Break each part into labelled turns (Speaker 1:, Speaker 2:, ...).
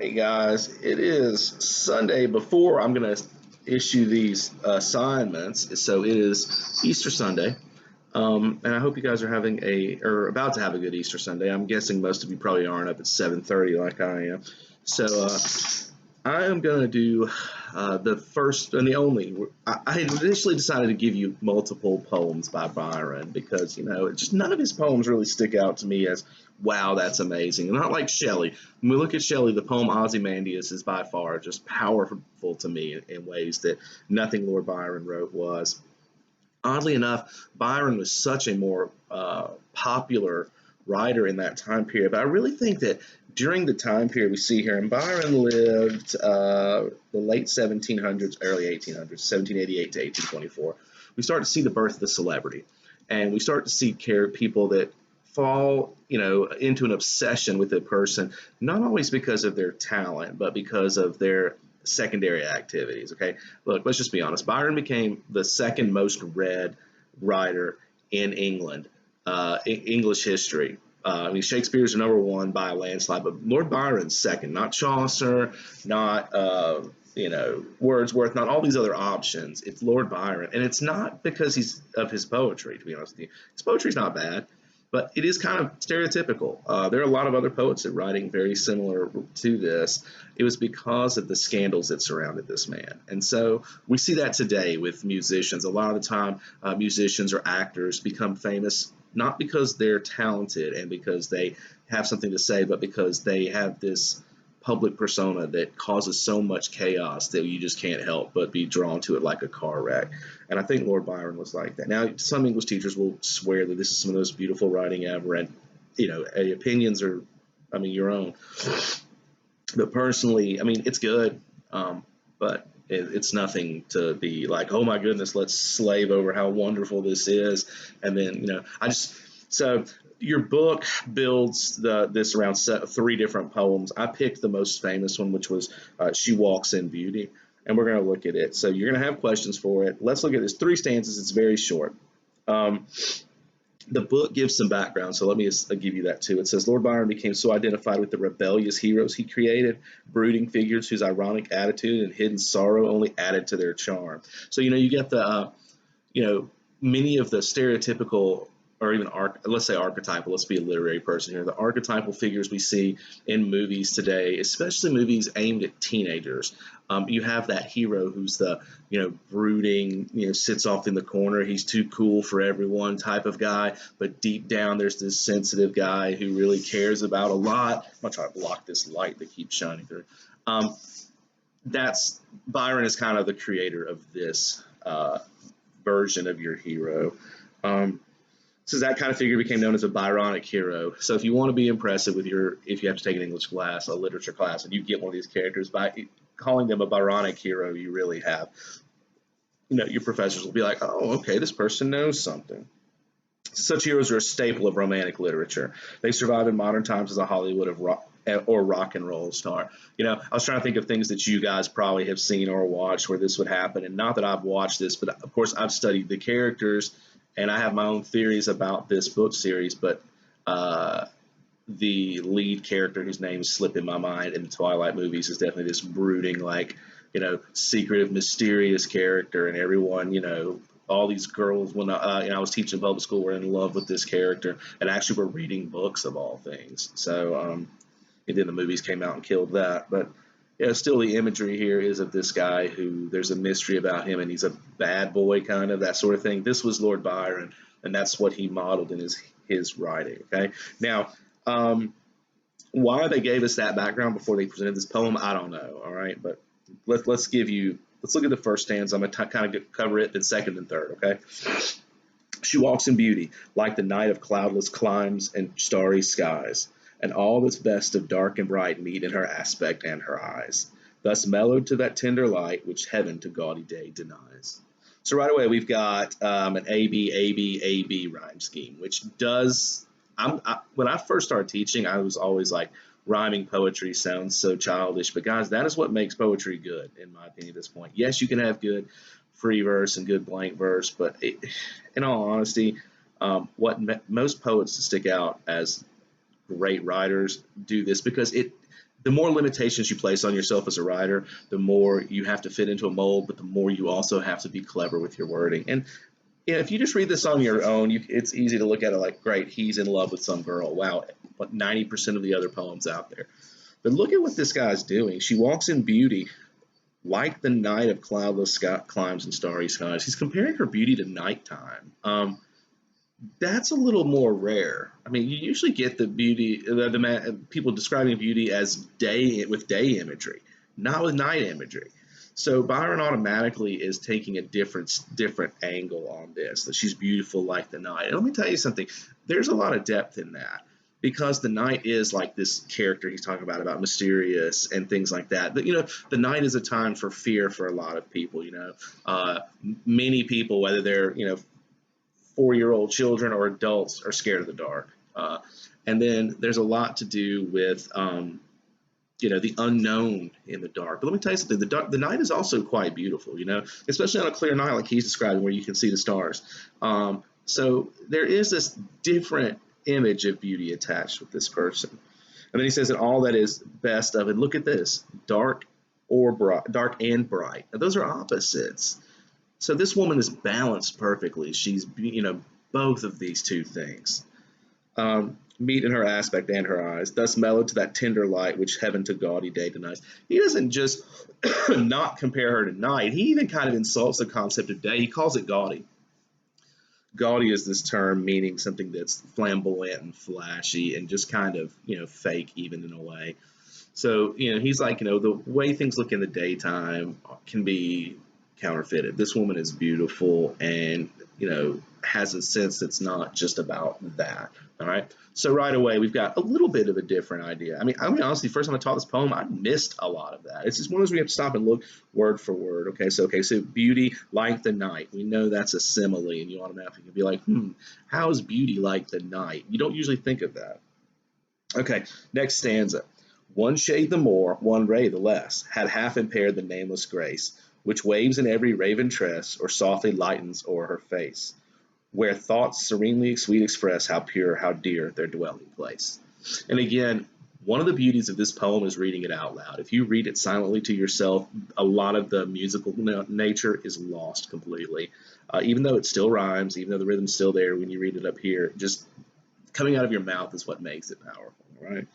Speaker 1: Hey guys, it is Sunday before I'm going to issue these assignments. So it is Easter Sunday. And I hope you guys are having or about to have a good Easter Sunday. I'm guessing most of you probably aren't up at 7:30 like I am. So I am going to do the first and the only. I had initially decided to give you multiple poems by Byron because, just none of his poems really stick out to me as, wow, that's amazing. And not like Shelley. When we look at Shelley, the poem Ozymandias is by far just powerful to me in ways that nothing Lord Byron wrote was. Oddly enough, Byron was such a more popular writer in that time period. But I really think that during the time period we see here, and Byron lived the late 1700s, early 1800s, 1788 to 1824, we start to see the birth of the celebrity. And we start to see people that fall, into an obsession with a person, not always because of their talent, but because of their secondary activities. Okay, look, let's just be honest. Byron became the second most read writer in England, English history. I mean, Shakespeare's number one by a landslide, but Lord Byron's second. Not Chaucer, not Wordsworth, not all these other options. It's Lord Byron, and it's not because he's of his poetry. To be honest with you, his poetry's not bad. But it is kind of stereotypical. There are a lot of other poets that writing very similar to this. It was because of the scandals that surrounded this man. And so we see that today with musicians. A lot of the time, musicians or actors become famous not because they're talented and because they have something to say, but because they have this public persona that causes so much chaos that you just can't help but be drawn to it like a car wreck. And I think Lord Byron was like that. Now, some English teachers will swear that this is some of the most beautiful writing ever, and opinions are, your own. But personally, it's good, but it's nothing to be like, oh my goodness, let's slave over how wonderful this is. And then, so your book builds this around three different poems. I picked the most famous one, which was She Walks in Beauty, and we're going to look at it. So you're going to have questions for it. Let's look at this. Three stanzas. It's very short. The book gives some background, so let me just give you that too. It says, Lord Byron became so identified with the rebellious heroes he created, brooding figures whose ironic attitude and hidden sorrow only added to their charm. So, you get the, many of the stereotypical, or even let's say archetypal, let's be a literary person here, the archetypal figures we see in movies today, especially movies aimed at teenagers. You have that hero who's the, brooding, sits off in the corner. He's too cool for everyone type of guy. But deep down, there's this sensitive guy who really cares about a lot. I'm going to try to block this light that keeps shining through. Byron is kind of the creator of this version of your hero. So that kind of figure became known as a Byronic hero. So if you want to be impressive if you have to take an English class, a literature class, and you get one of these characters, by calling them a Byronic hero, you really have, your professors will be like, oh, okay, this person knows something. Such heroes are a staple of romantic literature. They survive in modern times as a Hollywood of rock and roll star. I was trying to think of things that you guys probably have seen or watched where this would happen. And not that I've watched this, but of course I've studied the characters and I have my own theories about this book series. But the lead character, whose name is slipping my mind in the Twilight movies, is definitely this brooding, secretive, mysterious character. And everyone, all these girls, when I was teaching public school, were in love with this character and actually were reading books of all things. So, and then the movies came out and killed that. But still the imagery here is of this guy who there's a mystery about him and he's a bad boy, kind of that sort of thing. This was Lord Byron, and that's what he modeled in his writing. Okay, now why they gave us that background before they presented this poem, I don't know. All right, but let's look at the first stanza. I'm gonna kind of cover it, then second and third. Okay. She walks in beauty, like the night of cloudless climes and starry skies, and all that's best of dark and bright meet in her aspect and her eyes, thus mellowed to that tender light which heaven to gaudy day denies. So right away we've got an A-B rhyme scheme, which does. When I first started teaching, I was always like, rhyming poetry sounds so childish, but guys, that is what makes poetry good, in my opinion, at this point. Yes, you can have good free verse and good blank verse, but in all honesty, most poets stick out as great writers do this because the more limitations you place on yourself as a writer, the more you have to fit into a mold, but the more you also have to be clever with your wording. And if you just read this on your own, it's easy to look at it like, great, he's in love with some girl. Wow, but 90% of the other poems out there. But look at what this guy's doing. She walks in beauty like the night of cloudless climes and starry skies. He's comparing her beauty to nighttime. That's a little more rare. I mean, you usually get the beauty, people describing beauty as day with day imagery, not with night imagery. So Byron automatically is taking a different angle on this, that she's beautiful like the night. And let me tell you something, there's a lot of depth in that, because the night is like this character he's talking about mysterious and things like that. But, the night is a time for fear for a lot of people, many people, whether they're, 4-year-old children or adults, are scared of the dark. And then there's a lot to do with, the unknown in the dark. But let me tell you something, the night is also quite beautiful, especially on a clear night like he's describing where you can see the stars. So there is this different image of beauty attached with this person. And then he says that all that is best of it, look at this, dark and bright. Now, those are opposites. So this woman is balanced perfectly. She's, both of these two things. Meet in her aspect and her eyes, thus mellowed to that tender light which heaven to gaudy day denies. He doesn't just not compare her to night. He even kind of insults the concept of day. He calls it gaudy. Gaudy is this term meaning something that's flamboyant and flashy and just kind of, fake even in a way. So, he's like, the way things look in the daytime can be counterfeited. This woman is beautiful and, has a sense that's not just about that. All right. So right away, we've got a little bit of a different idea. I mean, honestly, first time I taught this poem, I missed a lot of that. It's just one of those we have to stop and look word for word. Okay. So beauty like the night. We know that's a simile, and you automatically can be like, how is beauty like the night? You don't usually think of that. Okay. Next stanza. One shade the more, one ray the less, had half impaired the nameless grace, which waves in every raven tress, or softly lightens o'er her face, where thoughts serenely sweet express how pure, how dear their dwelling place. And again, one of the beauties of this poem is reading it out loud. If you read it silently to yourself, a lot of the musical nature is lost completely. Even though it still rhymes, even though the rhythm's still there when you read it up here, just coming out of your mouth is what makes it powerful, right?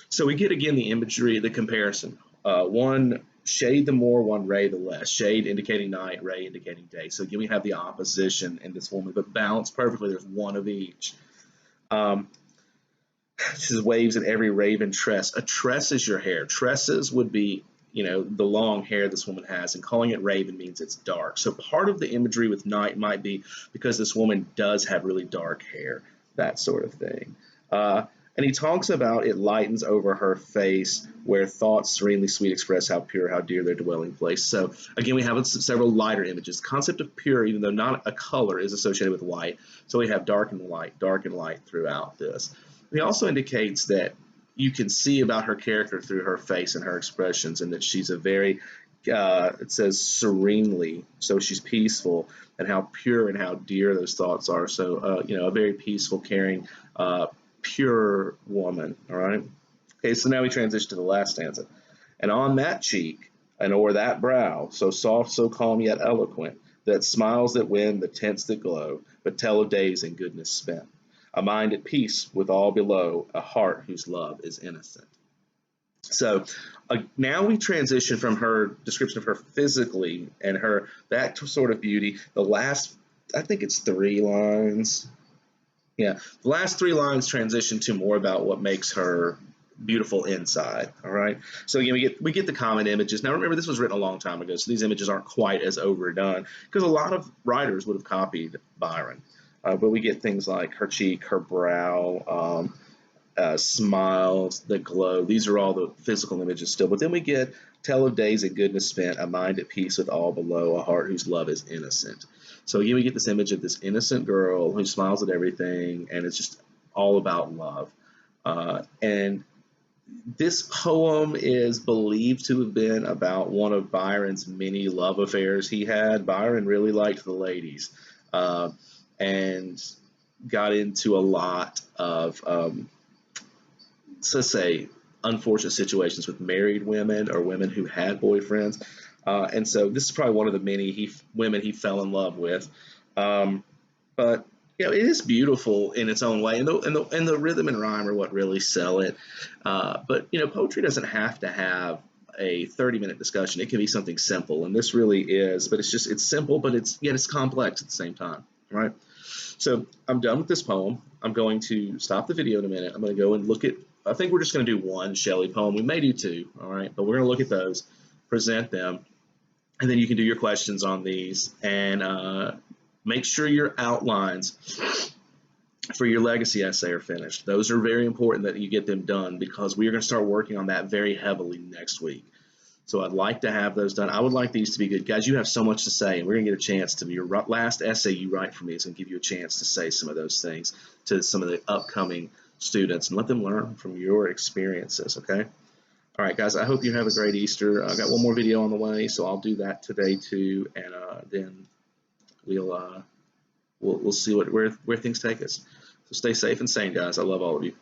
Speaker 1: So we get again the imagery, the comparison. One shade the more, one ray the less. Shade indicating night, ray indicating day. So again, we have the opposition in this woman, but balanced perfectly. There's one of each. She says waves in every raven tress. A tress is your hair. Tresses would be, the long hair this woman has, and calling it raven means it's dark. So part of the imagery with night might be because this woman does have really dark hair, that sort of thing. And he talks about it lightens over her face, where thoughts serenely sweet express how pure, how dear their dwelling place. So again, we have several lighter images. The concept of pure, even though not a color, is associated with white. So we have dark and light throughout this. He also indicates that you can see about her character through her face and her expressions, and that she's a very, it says serenely, so she's peaceful, and how pure and how dear those thoughts are. So, a very peaceful, caring, pure woman. All right. Okay, so now we transition to the last stanza. And on that cheek, and o'er that brow, so soft, so calm, yet eloquent, that smiles that win, the tints that glow, but tell of days in goodness spent. A mind at peace with all below, a heart whose love is innocent. So now we transition from her description of her physically and that sort of beauty. The last, I think it's 3 lines. Yeah, the last 3 lines transition to more about what makes her beautiful inside. All right. So again, we get the common images. Now remember, this was written a long time ago, so these images aren't quite as overdone because a lot of writers would have copied Byron. But we get things like her cheek, her brow, smiles, the glow. These are all the physical images still. But then we get tell of days and goodness spent, a mind at peace with all below, a heart whose love is innocent. So again, we get this image of this innocent girl who smiles at everything, and it's just all about love. And this poem is believed to have been about one of Byron's many love affairs he had. Byron really liked the ladies, and got into a lot of, let's say, unfortunate situations with married women or women who had boyfriends. And so this is probably one of the many women he fell in love with. But you know, it is beautiful in its own way, and the rhythm and rhyme are what really sell it. But you know, poetry doesn't have to have a 30-minute discussion. It can be something simple, and this really is. But it's simple, but it's complex at the same time, right? So I'm done with this poem. I'm going to stop the video in a minute. I'm going to go and look at. I think we're just going to do one Shelley poem. We may do two, all right? But we're going to look at those, present them, and then you can do your questions on these and make sure your outlines for your legacy essay are finished. Those are very important that you get them done because we are going to start working on that very heavily next week. So I'd like to have those done. I would like these to be good. Guys, you have so much to say, and we're going to get a chance to, your last essay you write for me is going to give you a chance to say some of those things to some of the upcoming students and let them learn from your experiences, okay? All right, guys, I hope you have a great Easter. I've got one more video on the way, so I'll do that today too, and then we'll see where things take us. So stay safe and sane, guys. I love all of you.